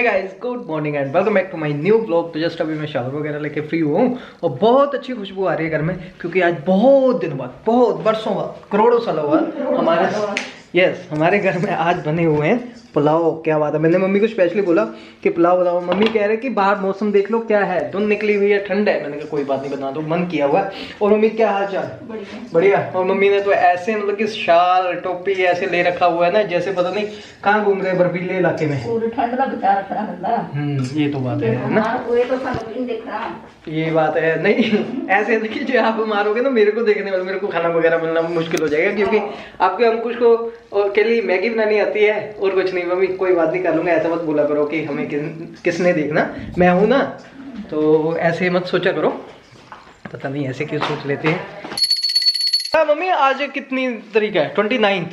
Hey guys, good morning and welcome back to my new vlog. तो just अभी मैं shower वगैरह लेके फ्री हुआ हूँ और बहुत अच्छी खुशबू आ रही है घर में, क्योंकि आज बहुत दिनों बाद, बहुत बरसों बाद, करोड़ों सालों बाद हमारे घर में आज बने हुए हैं पुलाव। क्या बात है। मैंने मम्मी को स्पेशली बोला कि पुलाव बनाओ। मम्मी कह रहे कि बाहर मौसम देख लो क्या है, धुंध निकली हुई है, ठंड है। मैंने कहा कोई बात नहीं, बना दो, मन किया हुआ है। और मम्मी क्या हाल चाल? बढ़िया। और मम्मी ने तो ऐसे मतलब कि शाल टोपी ऐसे ले रखा हुआ है ना, जैसे पता नहीं कहाँ घूम रहे बर्फीले इलाके में। ये तो बात है ना, ये बात है। नहीं ऐसे देखिए, जो आप मारोगे ना मेरे को देखने वाले, मेरे को खाना वगैरह मिलना मुश्किल हो जाएगा, क्योंकि आपके अंकुश को के लिए मैगी बनानी आती है और कुछ नहीं। मम्मी कोई बात नहीं, कर लूंगा। ऐसा मत बोला करो कि हमें किसने देखना, मैं हूं ना, तो ऐसे मत सोचा करो। पता नहीं ऐसे क्यों सोच लेते हैं। मम्मी आज कितनी तारीख है? 29।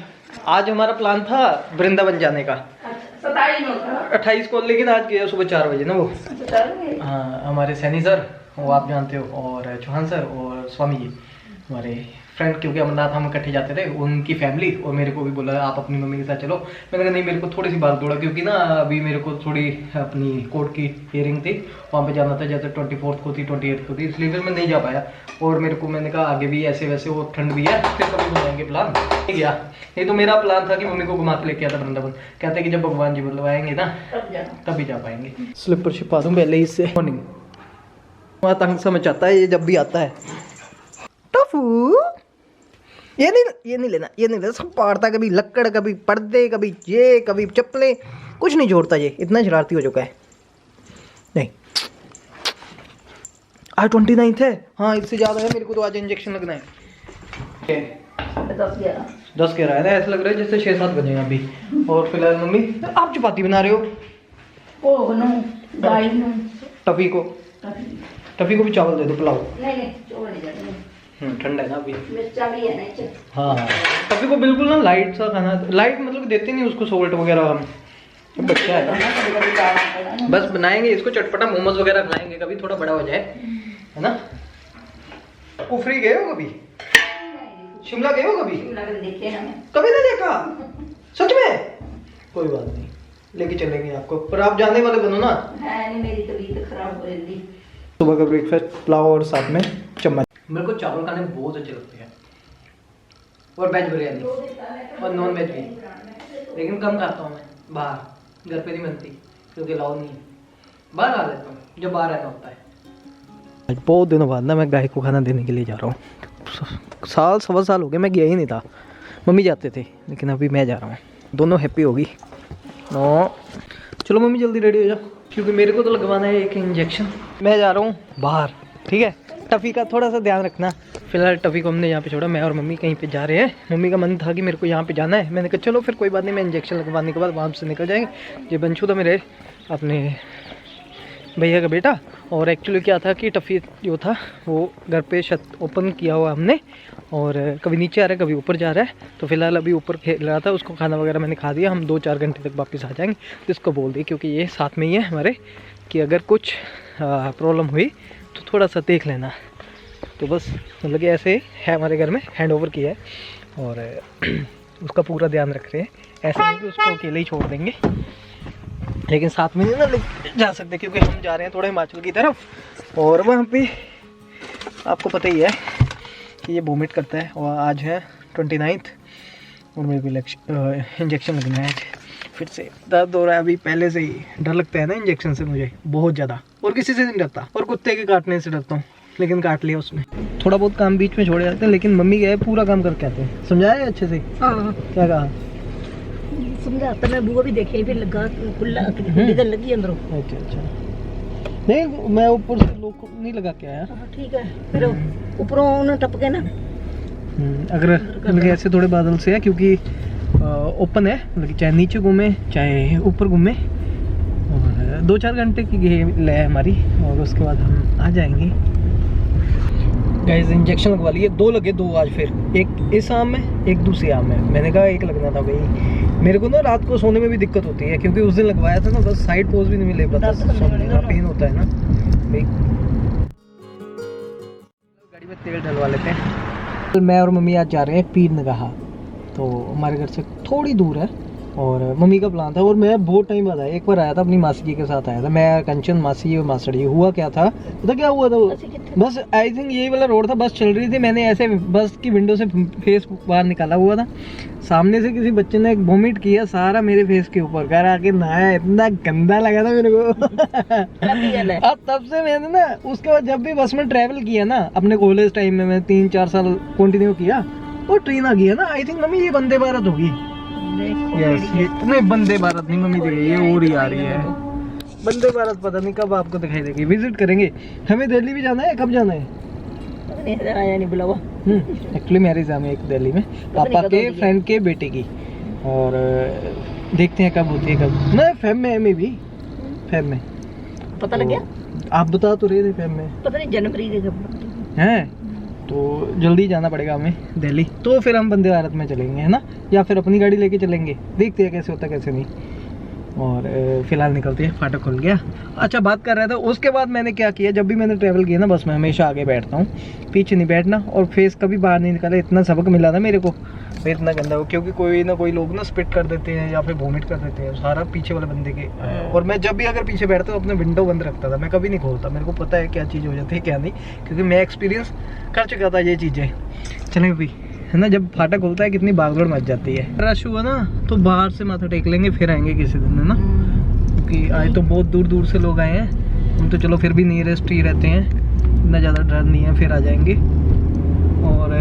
आज हमारा प्लान था वृंदावन जाने का 28 को, लेकिन आज गया सुबह 4 बजे ना वो। हाँ, हमारे सैनी सर, वो आप जानते हो, और चौहान सर और स्वामी जी हमारे फ्रेंड, क्योंकि अमरनाथ हम इकट्ठे जाते थे, उनकी फैमिली। और मेरे को भी बोला आप अपनी मम्मी के साथ चलो। मैंने कहा नहीं, मेरे को थोड़ी सी बात दौड़ा, क्योंकि ना अभी मेरे को थोड़ी अपनी कोर्ट की हियरिंग थी, वहाँ पे जाना था, जैसे 24 को थी, 28 को थी, इसलिए फिर मैं नहीं जा पाया। और मेरे को, मैंने कहा आगे भी ऐसे वैसे वो ठंड भी है, फिर कभी बनाएंगे प्लान। नहीं गया। नहीं तो मेरा प्लान था कि मम्मी को घुमा के लेके आता वृंदावन। कहते कि जब भगवान जी बुलवाएंगे ना तभी जा पाएंगे। स्लीपर छिपा दूँ पहले इससे। मॉर्निंग वहाँ तंग समझ आता है ये जब भी आता है। टफू ये नहीं लेना, ये नहीं लेना। सब पाड़ता, कभी लक्कड़, कभी पर्दे, कभी ये, कभी चप्पलें, कुछ नहीं जोड़ता। ये इतना शरारती हो चुका है। नहीं, आज 29 है। हाँ, इससे ज़्यादा है। मेरे को तो आज इंजेक्शन लगना है। 10 कह रहा है ना, ऐसा लग रहा है जैसे 6-7 बजे हैं अभी। और फिलहाल मम्मी आप चपाती बना रहे हो? टफी को भी चावल दे दो, पुलाव। ठंडा है ना अभी। हाँ, टफी को बिल्कुल ना लाइट सा खाना, लाइट मतलब देते नहीं उसको सोल्ट वगैरह। हम बच्चा है ना, बस बनाएंगे इसको चटपटा, मोमोज वगैरह खिलाएंगे कभी, थोड़ा बड़ा हो जाए, है ना। कुफरी गए हो कभी? शिमला गए हो कभी? कभी नहीं देखा? सच में? कोई बात नहीं, लेके चलेंगे आपको, पर आप जाने वाले बनो ना। मेरी तबीयत खराब हो रही। सुबह का ब्रेकफास्ट पुलाव और साथ में चम्मच। मेरे को चावल खाने बहुत अच्छे लगते हैं, और वेज बिरयानी और नॉन वेज भी, लेकिन कम खाता हूँ मैं बाहर। घर पे नहीं बनती क्योंकि अलाउ नहीं है। बाहर आ लेता हूँ जब बाहर आना होता है। आज बहुत दिनों बाद ना मैं गाय को खाना देने के लिए जा रहा हूँ। साल सवा साल हो गए मैं गया ही नहीं था। मम्मी जाते थे, लेकिन अभी मैं जा रहा हूँ। दोनों हैप्पी होगी। नो चलो मम्मी जल्दी रेडी हो जाओ, क्योंकि मेरे को तो लगवाना है एक इंजेक्शन। मैं जा रहा हूँ बाहर, ठीक है। टफ़ी का थोड़ा सा ध्यान रखना। फिलहाल टफ़ी को हमने यहाँ पे छोड़ा, मैं और मम्मी कहीं पे जा रहे हैं। मम्मी का मन था कि मेरे को यहाँ पे जाना है, मैंने कहा चलो फिर कोई बात नहीं, मैं इंजेक्शन लगवाने के बाद वहाँ से निकल जाएंगे। ये बंशु था मेरे अपने भैया का बेटा। और एक्चुअली क्या था कि टफ़ी जो था वो घर पे छत ओपन किया हुआ हमने, और कभी नीचे आ रहा है कभी ऊपर जा रहा है। तो फिलहाल अभी ऊपर खेल रहा था, उसको खाना वगैरह मैंने खा दिया। हम 2-4 घंटे तक वापस आ जाएंगे। तो इसको बोल दी, क्योंकि ये साथ में ही है हमारे, कि अगर कुछ प्रॉब्लम हुई तो थोड़ा सा देख लेना। तो बस मतलब कि ऐसे है, हमारे घर में हैंड ओवर किया है और उसका पूरा ध्यान रख रहे हैं। ऐसे नहीं कि उसको अकेले ही छोड़ देंगे, लेकिन साथ में नहीं ना जा सकते, क्योंकि हम जा रहे हैं थोड़ा हिमाचल की तरफ, और वहाँ पे आपको पता ही है कि ये वोमिट करता है। और आज है 29 और मेरे को इंजेक्शन लगना है। फिर से दर्द हो रहा है अभी, पहले से ही डर लगता है ना इंजेक्शन से मुझे बहुत ज़्यादा, और किसी से नहीं डरता। और कुत्ते के काटने से डरता हूँ, लेकिन काट लिया उसने। थोड़ा बहुत काम बीच में छोड़ जाते हैं, लेकिन मम्मी गए पूरा काम करके आते हैं। समझाया अच्छे से? हाँ। क्या कहा? समझाता मैं, बुआ भी देखे, फिर लगा खुला इधर लगी अंदरों। अच्छा। नहीं, मैं ऊपर से लोग नहीं लगा के आया। ठीक है, फिर ऊपरों उन्हें टप के ना, अगर ऐसे थोड़े बादल से है, क्योंकि ओपन है, मतलब चाहे नीचे घूमे चाहे ऊपर घूमे। और 2-4 घंटे की गेम है हमारी, और उसके बाद हम आ जाएंगे। गाइस इंजेक्शन लगवा लिए, 2 लगे, 2 आज फिर, एक इस आम में एक दूसरी आम में। मैंने कहा एक लगना था भाई। मेरे को ना रात को सोने में भी दिक्कत होती है, क्योंकि उस दिन लगवाया था ना, बस साइड पोज भी नहीं मिले, पता पेन होता है ना भाई। गाड़ी में तेल डलवा लेते हैं। मैं और मम्मी आज जा रहे हैं पीर निगाह। तो हमारे घर से थोड़ी दूर है, और मम्मी का प्लान था। और मैं बहुत टाइम बाद आया, एक बार आया था अपनी मासी जी के साथ आया था मैं, कंचन मासी और मासड़ जी। हुआ क्या था पता क्या हुआ था वो, बस आई थिंक यही वाला रोड था, बस चल रही थी, मैंने ऐसे बस की विंडो से फेस बाहर निकाला हुआ था, सामने से किसी बच्चे ने वोमिट किया सारा मेरे फेस के ऊपर, घर आके नहाया, इतना गंदा लगा था मेरे को। अब तब से मैंने ना उसके बाद जब भी बस में ट्रैवल किया ना अपने कॉलेज टाइम में, मैं 3-4 साल कंटिन्यू किया, वो ट्रेन आ गया ना, आई थिंक मम्मी ये वंदे भारत होगी। यस, ये नहीं वंदे भारत नहीं मम्मी देखिए, ये और ही आ रही है वंदे भारत, पता नहीं कब आपको दिखाई देगी। विजिट करेंगे, हमें दिल्ली भी जाना है, कब जाना है? आया नहीं बुलावा। एक्चुअली मैरिज है हमें एक दिल्ली में, पापा के फ्रेंड के बेटे की, और देखते हैं कब होती है, कब मैं फेब में है, मे भी फेब में। पता लग गया? आप बता तो रहे थे फेब में, पता नहीं जनवरी के हैं, तो जल्दी जाना पड़ेगा हमें दिल्ली, तो फिर हम वंदे भारत में चलेंगे, है ना, या फिर अपनी गाड़ी लेके चलेंगे, देखते हैं कैसे होता है कैसे नहीं। और फिलहाल निकलते हैं, फाटक खुल गया। अच्छा बात कर रहा था, उसके बाद मैंने क्या किया, जब भी मैंने ट्रैवल किया ना बस में, हमेशा आगे बैठता हूँ, पीछे नहीं बैठना, और फेस कभी बाहर नहीं निकाला। इतना सबक मिला था मेरे को, फिर इतना गंदा हो, क्योंकि कोई ना कोई लोग ना स्पिट कर देते हैं या फिर वोमिट कर देते हैं, सारा पीछे वाले बंदे के। और मैं जब भी अगर पीछे बैठता हूँ अपने विंडो बंद रखता था, मैं कभी नहीं खोलता, मेरे को पता है क्या चीज़ हो जाती है क्या नहीं, क्योंकि मैं एक्सपीरियंस कर चुका था ये चीज़ें। चलें भाई, है ना, जब फाटक खुलता है कितनी भागदौड़ मच जाती है। रश हुआ ना तो बाहर से माथा टेक लेंगे, फिर आएंगे किसी दिन, है ना, क्योंकि आए तो बहुत दूर दूर से लोग आए हैं, हम तो चलो फिर भी नियरेस्ट ही रहते हैं, इतना ज़्यादा डर नहीं है, फिर आ जाएंगे। और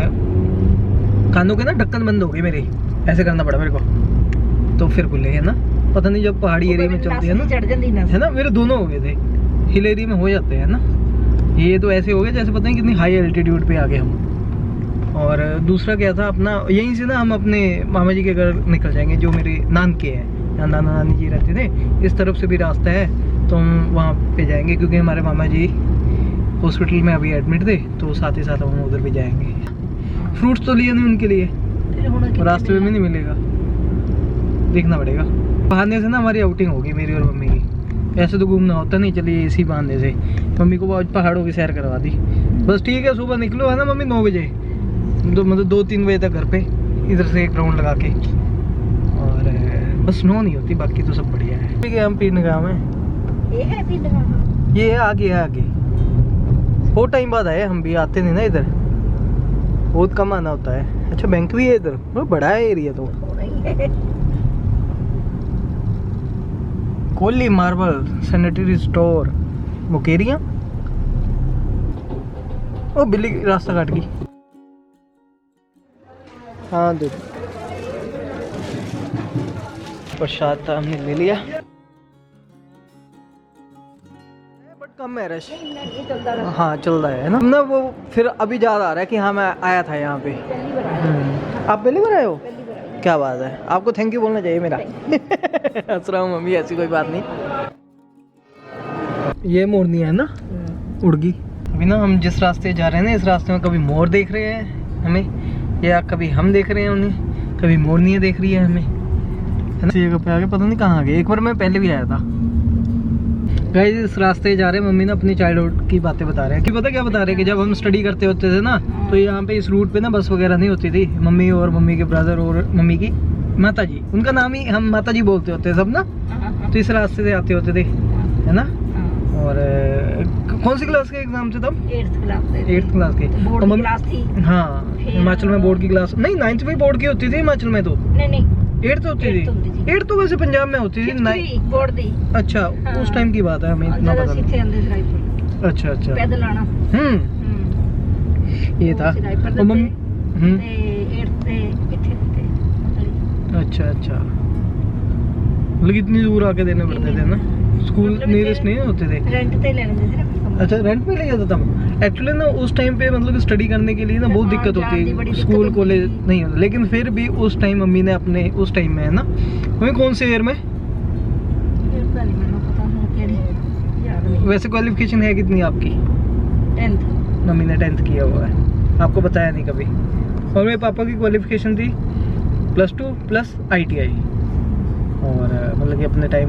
कानों के ना ढक्कन बंद हो गए मेरे, ऐसे करना पड़ा मेरे को, तो फिर खुले, है ना, पता नहीं जब पहाड़ी एरिया में चलती है ना, है ना, मेरे दोनों हो गए थे, हिल एरिया में हो जाते हैं ना, ये तो ऐसे हो गए जैसे पता नहीं कितनी हाई एल्टीट्यूड पे आ गए हम। और दूसरा क्या था अपना, यहीं से ना हम अपने मामा जी के घर निकल जाएंगे, जो मेरे नान के हैं, यहाँ नाना नानी जी रहते थे, इस तरफ से भी रास्ता है, तो हम वहाँ पे जाएंगे, क्योंकि हमारे मामा जी हॉस्पिटल में अभी एडमिट थे, तो साथ ही साथ हम उधर भी जाएंगे। फ्रूट्स तो लिए नहीं उनके लिए, रास्ते में भी नहीं मिलेगा, देखना पड़ेगा। बहाने से ना हमारी आउटिंग होगी मेरी और मम्मी की, ऐसे तो घूमना होता नहीं, चलिए इसी बहाने से मम्मी को आज पहाड़ों की सैर करवा दी, बस ठीक है। सुबह निकलो, है ना मम्मी, 9 बजे, तो मतलब 2-3 बजे तक घर पे, इधर से एक राउंड लगा के, और बस स्नो नहीं होती, बाकी तो सब बढ़िया है। ठीक है, हम पीने गाँव में, ये है पीने गाँव, ये है आगे, है आगे, बहुत टाइम बाद आए, हम भी आते नहीं ना इधर, बहुत कम आना होता है। अच्छा बैंक भी है इधर, बहुत बड़ा है एरिया तो। Koli marble sanitary store Mukeria, ओ बिल्ली रास्ता काट गई। हाँ देखो प्रसाद था, हमने ले लिया, बट कम है रश, हाँ चल रहा है ना, ना वो फिर अभी याद आ रहा है कि हाँ मैं आया था यहाँ पे। आप पहली बार आए हो? क्या बात है, आपको थैंक यू बोलना चाहिए मेरा। हंस रहा हूँ मम्मी, ऐसी कोई बात नहीं। ये मोरनी है ना, उड़गी। अभी ना हम जिस रास्ते जा रहे हैं ना, इस रास्ते में कभी मोर देख रहे हैं हमें, या कभी हम देख रहे हैं उन्हें, कभी मोरनियाँ देख रही है हमें, है ना। जगह पे आगे पता नहीं कहाँ आ गए, एक बार मैं पहले भी आया था। गाइस इस रास्ते जा रहे हैं, मम्मी ना अपनी चाइल्डहुड की बातें बता रहे हैं, कि पता क्या बता रहे हैं कि जब हम स्टडी करते होते थे ना, तो यहाँ पे इस रूट पे ना बस वगैरह नहीं होती थी। मम्मी और मम्मी के ब्रदर और मम्मी की माता जी, उनका नाम ही हम माता जी बोलते होते सब ना, तो इस रास्ते से आते होते थे, है ना। और कौन सी क्लास के एग्जाम से तब? 8th क्लास के, बोर्ड की क्लास थी। हाँ हिमाचल में बोर्ड की क्लास नहीं, 9th में बोर्ड की होती थी हिमाचल में, तो नहीं 8th होती थी। 8th तो वैसे पंजाब में होती थी, बोर्ड दी। अच्छा उस टाइम की बात है, हमें इतना पता नहीं। अच्छा अच्छा, पैदल आना। ये था। और मम्मी अच्छा अच्छा, मतलब इतनी दूर आके देने पड़ते थे ना, स्कूल नियरेस्ट नहीं होते थे, रेंट पे लेने देते ना। अच्छा रेंट पे ले जाता था। एक्चुअली ना उस टाइम पे मतलब स्टडी करने के लिए ना बहुत दिक्कत होती है, स्कूल कॉलेज नहीं होता, लेकिन फिर भी उस टाइम मम्मी ने अपने उस टाइम में, है ना, मम्मी कौन से ईयर में, वैसे क्वालिफिकेशन है कितनी आपकी? 10th। मम्मी ने 10th किया हुआ है, आपको बताया नहीं कभी। और मेरे पापा की क्वालिफिकेशन थी +2 प्लस ITI, और मतलब कि अपने टाइम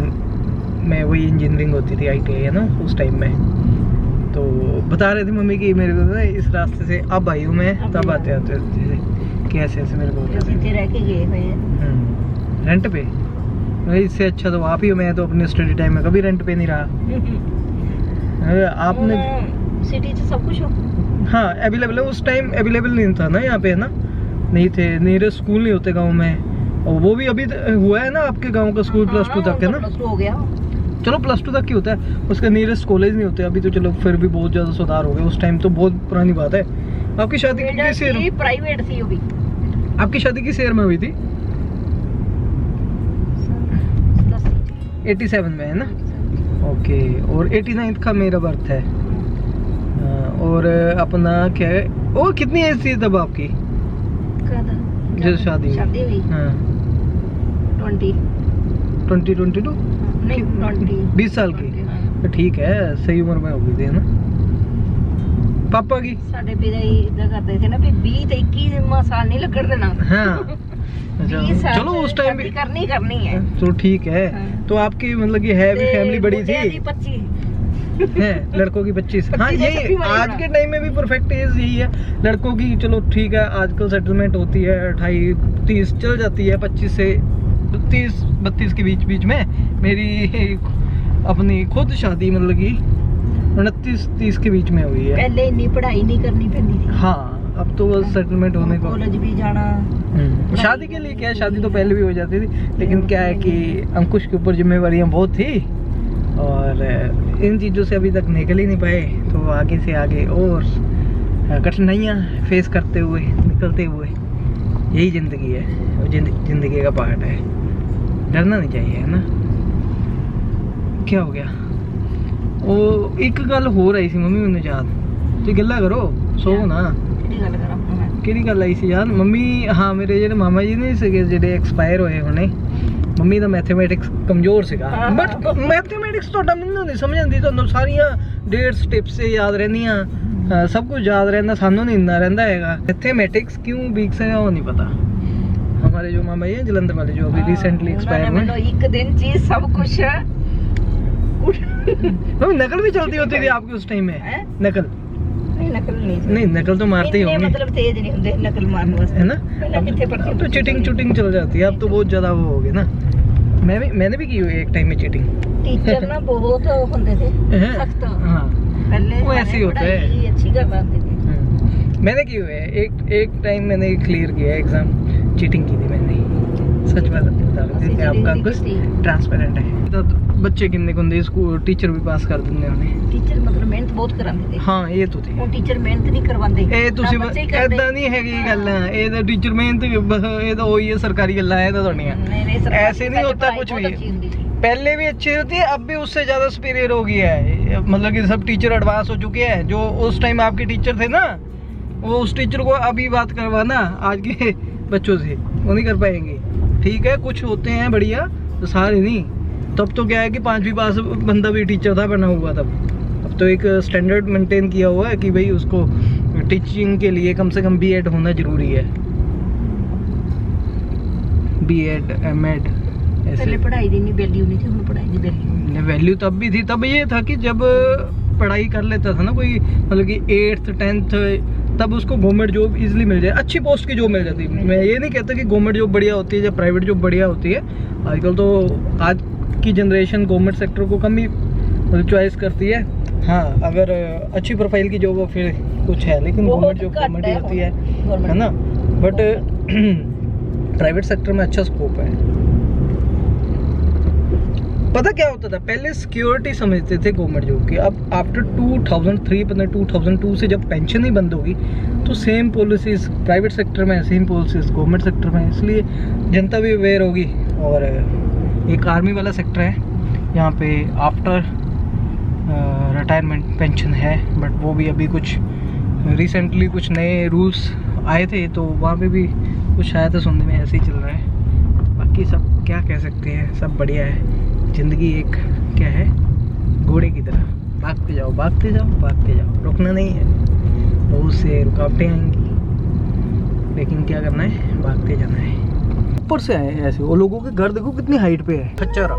में वही इंजीनियरिंग होती थी, ITI है ना उस टाइम में। तो बता रहे थे मम्मी की मेरे को ना इस रास्ते से अब आई हूँ मैं, तब आते आते कि ऐसे ऐसे मेरे को होते थे। रह के गए रेंट पे भाई इससे अच्छा तो आप ही हो, मैं तो अपने स्टडी टाइम में कभी रेंट पे नहीं रहा। आपने सिटी से सब कुछ हो। हाँ अवेलेबल है, उस टाइम अवेलेबल नहीं था ना यहाँ पे, है ना, नहीं थे, नियरेस्ट स्कूल नहीं होते गांव में। और वो भी अभी हुआ है ना आपके गांव का स्कूल +2 तक है ना, +2 हो गया। चलो +2 तक ही होता है, उसका नियरेस्ट कॉलेज नहीं होते अभी तो, चलो फिर भी बहुत ज़्यादा सुधार हो गया, उस टाइम तो बहुत पुरानी बात है। आपकी शादी किस ईयर, प्राइवेट थी वो भी। आपकी शादी किस ईयर में हुई थी? 87 में है ना, ओके। और 89 का मेरा बर्थ है। और अपना क्या है, ओ कितनी एज थी तब आपकी जब शादी हुई? हाँ 22 नहीं 20 साल की, तो ठीक है, सही उम्र में हो गई थी, है ना। पापा की साडे पिता ही इधर करते थे ना भी 20 से 21 साल नहीं लगन देना। हाँ अच्छा, चलो उस टाइम भी करनी है तो ठीक है। हाँ। तो आपकी मतलब कि है भी फैमिली बड़ी थी 25 है, लड़कों की 25। हाँ 25 यही आज के टाइम में भी परफेक्ट एज यही है लड़कों की, चलो ठीक है, आजकल सेटलमेंट होती है 28-30 चल जाती है, 25 से 30-32 के बीच में। मेरी अपनी खुद शादी मतलब कि 29-30 के बीच में हुई है। पहले इतनी पढ़ाई नहीं करनी पैंदी थी। हाँ अब तो बस सेटलमेंट होने को, कॉलेज भी जाना। शादी के लिए क्या है, शादी तो पहले भी हो जाती थी, लेकिन क्या है कि अंकुश के ऊपर जिम्मेवारियां बहुत थी और इन चीज़ों से अभी तक निकल ही नहीं पाए, तो आगे से आगे और कठिनाइयाँ फेस करते हुए निकलते हुए, यही ज़िंदगी है, वो ज़िंदगी का पार्ट है, डरना नहीं चाहिए, है ना। क्या हो गया, वो एक गल हो रही थी मम्मी मैंने याद, तो गल्ला करो सो ना ਕਿਹੜੀ ਗੱਲ ਆਈ ਸੀ ਯਾਰ ਮੰਮੀ। ਹਾਂ ਮੇਰੇ ਜਿਹੜੇ ਮਾਮਾ ਜੀ ਨਹੀਂ ਸੀਗੇ ਜਿਹੜੇ ਐਕਸਪਾਇਰ ਹੋਏ ਹੁਣੇ, ਮੰਮੀ ਦਾ ਮੈਥਮੈਟਿਕਸ ਕਮਜ਼ੋਰ ਸੀਗਾ, ਬਟ ਮੈਥਮੈਟਿਕਸ ਤੁਹਾਡਾ ਮੈਨੂੰ ਨਹੀਂ ਸਮਝ ਆਉਂਦੀ, ਤੁਹਾਨੂੰ ਸਾਰੀਆਂ ਡੇਟਸ ਟਿਪਸ ਯਾਦ ਰਹਿੰਦੀਆਂ, ਸਭ ਕੁਝ ਯਾਦ ਰਹਿੰਦਾ, ਸਾਨੂੰ ਨਹੀਂ ਇੰਨਾ ਰਹਿੰਦਾ ਹੈਗਾ। मैथमेटिक्स क्यों वीक से वो नहीं पता। हमारे जो मामा जी हैं जलंधर वाले, जो अभी रिसेंटली एक्सपायर हुए, एक दिन चीज सब कुछ नकल भी चलती होती थी आपकी उस टाइम में? नकल नहीं, नकल तो मारते ही होंगे, मतलब तेज नहीं होंगे नकल मारने वास्ते, है ना। अब तो चीटिंग चल जाती है, अब तो बहुत ज्यादा वो हो गई ना। मैंने भी की हुई एक टाइम में चीटिंग। टीचर ना बहुत होते थे सख्त। हाँ पहले वो ऐसे ही होता है, अच्छी करवाते थे। मैंने की हुई है एक टाइम, मैंने क्लियर किया एग्जाम, चीटिंग की थी मैंने, सच बात बता रही थी आपका कुछ ट्रांसपेरेंट है। तो बच्चे किन्ने कुंदे स्कूल टीचर भी पास कर दिंदे होने, टीचर मतलब मेहनत बहुत करांदे थे। हाँ ये तो थी, ਹੁਣ ਟੀਚਰ ਮਿਹਨਤ ਨਹੀਂ ਕਰਵਾਉਂਦੇ। ਇਹ ਤੁਸੀਂ ਐਦਾਂ ਨਹੀਂ ਹੈਗੀ ਗੱਲਾਂ, ਇਹ ਤਾਂ ਟੀਚਰ ਮਿਹਨਤ, ਇਹ ਤਾਂ ਉਹੀ ਹੈ ਸਰਕਾਰੀ ਗੱਲਾਂ, ਇਹ ਤਾਂ ਤੁਹਾਡੀਆਂ। ऐसे नहीं होता कुछ भी, पहले भी अच्छी होती है, अब भी उससे ज़्यादा सुपीरियर हो गया है, मतलब कि सब टीचर एडवांस हो चुके हैं। जो उस टाइम आपके टीचर थे ना, वो उस टीचर को अभी बात करवाना आज के बच्चों से वो नहीं कर पाएंगे। ठीक है कुछ होते हैं बढ़िया, तो सारे नहीं। तब तो क्या है कि 5वीं पास बंदा भी टीचर था बना हुआ तब। अब तो एक स्टैंडर्ड मेंटेन किया हुआ है कि भाई उसको टीचिंग के लिए कम से कम B.Ed होना ज़रूरी है, B.Ed M.Ed ऐसे। पहले पढ़ाई की नहीं वैल्यू नहीं थी, ਹੁਣ पढ़ाई की वैल्यू। वैल्यू तब भी थी, तब ये था कि जब पढ़ाई कर लेता था ना कोई, मतलब कि 8th 10th, तब उसको गवर्नमेंट जॉब इजीली मिल जाए, अच्छी पोस्ट की जॉब मिल जाती है। मैं ये नहीं कहता कि गवर्नमेंट जॉब बढ़िया होती है या प्राइवेट जॉब बढ़िया होती है, आजकल तो आज की जनरेशन गवर्नमेंट सेक्टर को कम ही चॉइस करती है। हाँ अगर अच्छी प्रोफाइल की जॉब हो फिर कुछ है, लेकिन गवर्नमेंट जॉब गवर्नमेंट ही होती है ना। बट प्राइवेट सेक्टर में अच्छा स्कोप है। पता क्या होता था, पहले सिक्योरिटी समझते थे गवर्नमेंट जॉब की, अब आफ्टर 2003 पता 2002 से जब पेंशन ही बंद होगी, तो सेम पॉलिसीज प्राइवेट सेक्टर में, सेम पॉलिसीज गवर्नमेंट सेक्टर में, इसलिए जनता भी अवेयर होगी। और एक आर्मी वाला सेक्टर है यहाँ पे, आफ्टर रिटायरमेंट पेंशन है, बट वो भी अभी कुछ रिसेंटली कुछ नए रूल्स आए थे, तो वहाँ पे भी कुछ शायद तो सुनने में ऐसे ही चल रहा है। बाकी सब क्या कह सकते हैं, सब बढ़िया है। ज़िंदगी एक क्या है, घोड़े की तरह, भागते जाओ भागते जाओ भागते जाओ, रुकना नहीं है। बहुत से रुकावटें आएंगी, लेकिन क्या करना है, भागते जाना है। ऊपर से आए ऐसे, वो लोगों के घर देखो कितनी हाइट पे है, खच्चर।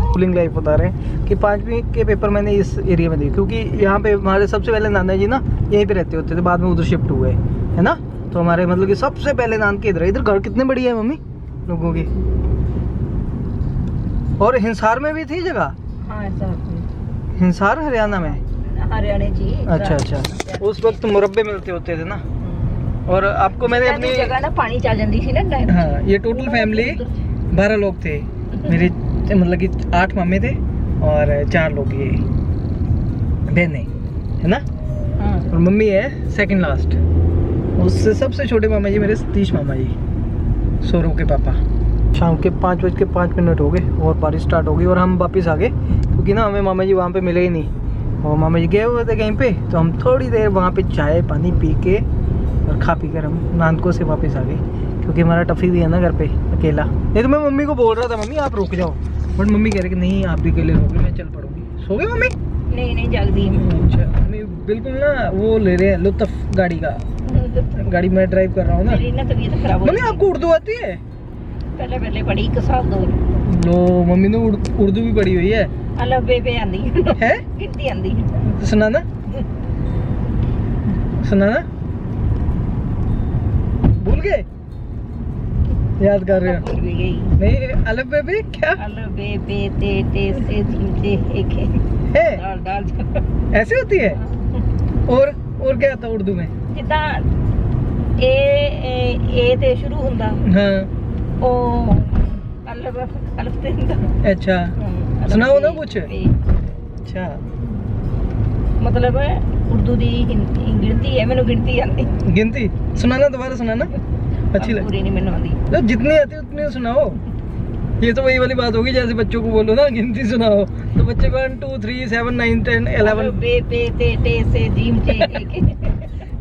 स्कूलिंग लाइफ बता रहे हैं कि 5वीं के पेपर मैंने इस एरिया में दिए, क्योंकि यहाँ पे हमारे सबसे पहले नाना जी ना यहीं पे रहते होते थे, बाद में उधर शिफ्ट हुए, है ना। तो हमारे मतलब कि सबसे पहले नान के इधर घर कितने बढ़िया है मम्मी, लोगों की। और हिसार में भी थी जगह? हाँ ऐसा हिसार हरियाणा में? हरियाणा जी। अच्छा अच्छा, उस वक्त मुरब्बे मिलते होते थे ना। और आपको मैंने अपनी जगह ना पानी चल जाती थी ना। हाँ, ये टोटल फैमिली 12 लोग थे मेरे, मतलब कि 8 मामे थे और 4 लोग ये बहने है ना। हाँ। और मम्मी है सेकंड लास्ट। उससे सबसे छोटे मामा जी मेरे सतीश मामा जी, सौरव के पापा। शाम के 5:05 हो गए और बारिश स्टार्ट हो गई और हम वापस आ गए, क्योंकि ना हमें मामा जी वहाँ पे मिले ही नहीं और मामा जी गए हुए थे कहीं पे। तो हम थोड़ी देर वहाँ पे चाय पानी पी के और खा पी कर हम नानको से वापस आ गए, क्योंकि हमारा टफ़ी भी है ना घर पे अकेला। नहीं तो मैं मम्मी को बोल रहा था मम्मी आप रुक जाओ, बट मम्मी कह रही कि नहीं आप भी अकेले रहोगे, मैं चल पड़ूंगी। सो गई मम्मी? नहीं जल्दी। अच्छा, मम्मी बिल्कुल ना वो ले रहे हैं लुत्फ गाड़ी का। गाड़ी मैं ड्राइव कर रहा हूँ ना। मेरी ना तबीयत खराब हो मम्मी आपको उर्दू आती है? पहले पढ़ी कसाब दो। लो मम्मी ने उर्दू भी पढ़ी हुई है। अलग बेबे आंदी है, गिनती आंदी। सुनाना सुनाना, भूल गए? याद कर रहे हो? भूल भी गई। नहीं, अलग बेबी क्या अलग बेबे ते ते से जीते एक है? दाल दाल ऐसे होती है? और क्या आता उर्दू में? जिदा ए ते शुरू हुंदा। हाँ ओ अलग अलग ते हुंदा। अच्छा, सुनाओ ना कुछ। अच्छा, मतलब उर्दू दी गिनती है, मैंने गिनती आंदी। गिनती सुनाना, दोबारा सुनाना। अच्छी पूरी नहीं मैंने आंदी। तो जितनी आती है उतनी सुनाओ। ये तो वही वाली बात होगी जैसे बच्चों को बोलो ना गिनती सुनाओ, तो बच्चे 1 2 3 7 9 10 11 बे पे ते से जीम चे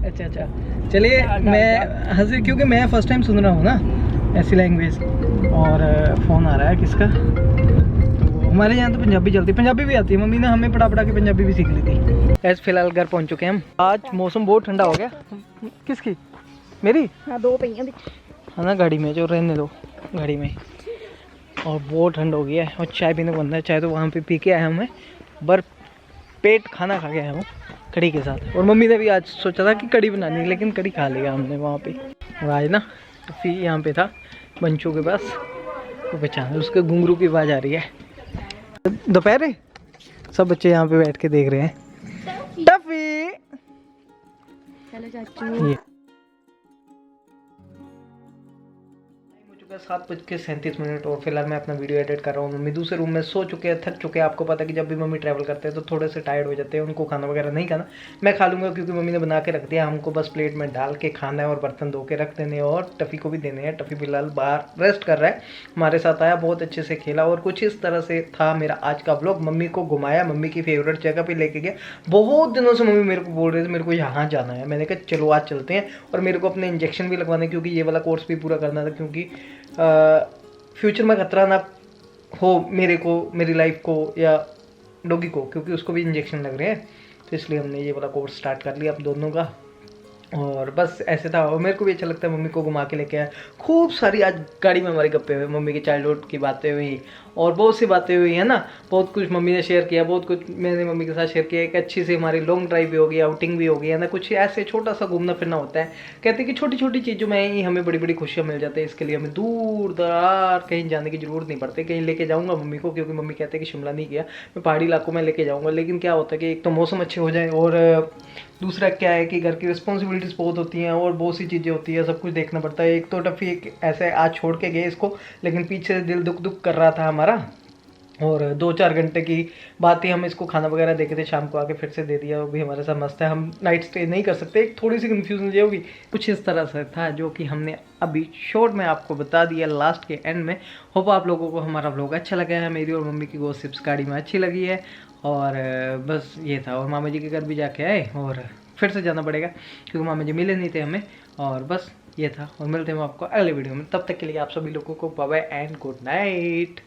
अच्छा अच्छा, चलिए मैं हंसी, क्योंकि मैं फर्स्ट टाइम सुन रहा हूँ ना ऐसी लैंग्वेज। और फ़ोन आ रहा है किसका? तो हमारे यहाँ तो पंजाबी चलती, पंजाबी भी आती है, मम्मी ने हमें पढ़ा पढ़ा के पंजाबी भी सीख ली थी। ऐसे फिलहाल घर पहुँच चुके हैं हम। आज मौसम बहुत ठंडा हो गया। किसकी? मेरी? हाँ 2 पहियां दी है ना, गाड़ी में जो रहने दो गाड़ी में। और बहुत ठंड हो गई है और चाय पीने को बनना है। चाय तो वहाँ पे पी के आए हमें, बर पेट खाना खा के आए हम कड़ी के साथ। और मम्मी ने भी आज सोचा था कि कड़ी बनानी, लेकिन कड़ी खा लिया हमने वहाँ पे। और आज ना टफ़ी यहाँ पे था बंचों के पास, तो पहचान उसके घुंघरू की आवाज़ आ रही है। दोपहर सब बच्चे यहाँ पे बैठ के देख रहे हैं टफ़ी। चलो चाचू। ये 7:37 और फिलहाल मैं अपना वीडियो एडिट कर रहा हूँ। मम्मी दूसरे रूम में सो चुके हैं, थक चुके हैं। आपको पता है कि जब भी मम्मी ट्रैवल करते हैं तो थोड़े से टायर्ड हो जाते हैं, उनको खाना वगैरह नहीं खाना, मैं खा लूँगा क्योंकि मम्मी ने बना के रख दिया। हमको बस प्लेट में डाल के खाना है और बर्तन धो के रख देने और टफ़ी को भी देने हैं। टफ़ी फिलहाल बाहर रेस्ट कर रहा है, हमारे साथ आया, बहुत अच्छे से खेला। और कुछ इस तरह से था मेरा आज का व्लॉग। मम्मी को घुमाया, मम्मी की फेवरेट जगह पर लेके गया। बहुत दिनों से मम्मी मेरे को बोल रहे थे मेरे को यहाँ जाना है, मैंने कहा चलो आज चलते हैं। और मेरे को अपने इंजेक्शन भी लगवाने, क्योंकि ये वाला कोर्स भी पूरा करना था, क्योंकि फ्यूचर में खतरा ना हो मेरे को, मेरी लाइफ को या डॉगी को, क्योंकि उसको भी इंजेक्शन लग रहे हैं। तो इसलिए हमने ये वाला कोर्स स्टार्ट कर लिया अब दोनों का। और बस ऐसे था। और मेरे को भी अच्छा लगता है, मम्मी को घुमा के लेके आया। खूब सारी आज गाड़ी में हमारी गप्पे हुए, मम्मी की चाइल्डहुड की बातें हुई और बहुत सी बातें हुई है ना। बहुत कुछ मम्मी ने शेयर किया, बहुत कुछ मैंने मम्मी के साथ शेयर किया। एक अच्छी सी हमारी लॉन्ग ड्राइव भी हो गई, आउटिंग भी हो गई है ना। कुछ ऐसे छोटा सा घूमना फिरना होता है। कहते हैं कि छोटी छोटी चीज़ों में ही हमें बड़ी बड़ी खुशियाँ मिल जाती है। इसके लिए हमें दूर दरार कहीं जाने की ज़रूरत नहीं पड़ती। कहीं लेके जाऊँगा मम्मी को, क्योंकि मम्मी कहते हैं कि शिमला नहीं गया, मैं पहाड़ी इलाकों में लेके जाऊँगा। लेकिन क्या होता है कि एक तो मौसम अच्छे हो जाए और दूसरा क्या है कि घर की रिस्पॉन्सिबिलिटीज़ बहुत होती हैं और बहुत सी चीज़ें होती है, सब कुछ देखना पड़ता है। एक तो टफ़ी एक ऐसे आज छोड़ के गए इसको, लेकिन पीछे से दिल दुख कर रहा था हमारा। और 2-4 घंटे की बात ही, हम इसको खाना वगैरह देखे थे, शाम को आके फिर से दे दिया। वो भी हमारे साथ मस्त है। हम नाइट स्टे नहीं कर सकते, एक थोड़ी सी कन्फ्यूजन ये होगी। कुछ इस तरह से था जो कि हमने अभी शॉर्ट में आपको बता दिया लास्ट के एंड में। होप आप लोगों को हमारा व्लॉग अच्छा लगा है, मेरी और मम्मी की गॉसिप्स गाड़ी में अच्छी लगी है। और बस ये था। और मामा जी के घर भी जाके आए और फिर से जाना पड़ेगा क्योंकि मामा जी मिले नहीं थे हमें। और बस ये था, और मिलते हैं आपको अगले वीडियो में। तब तक के लिए आप सभी लोगों को bye bye and good night.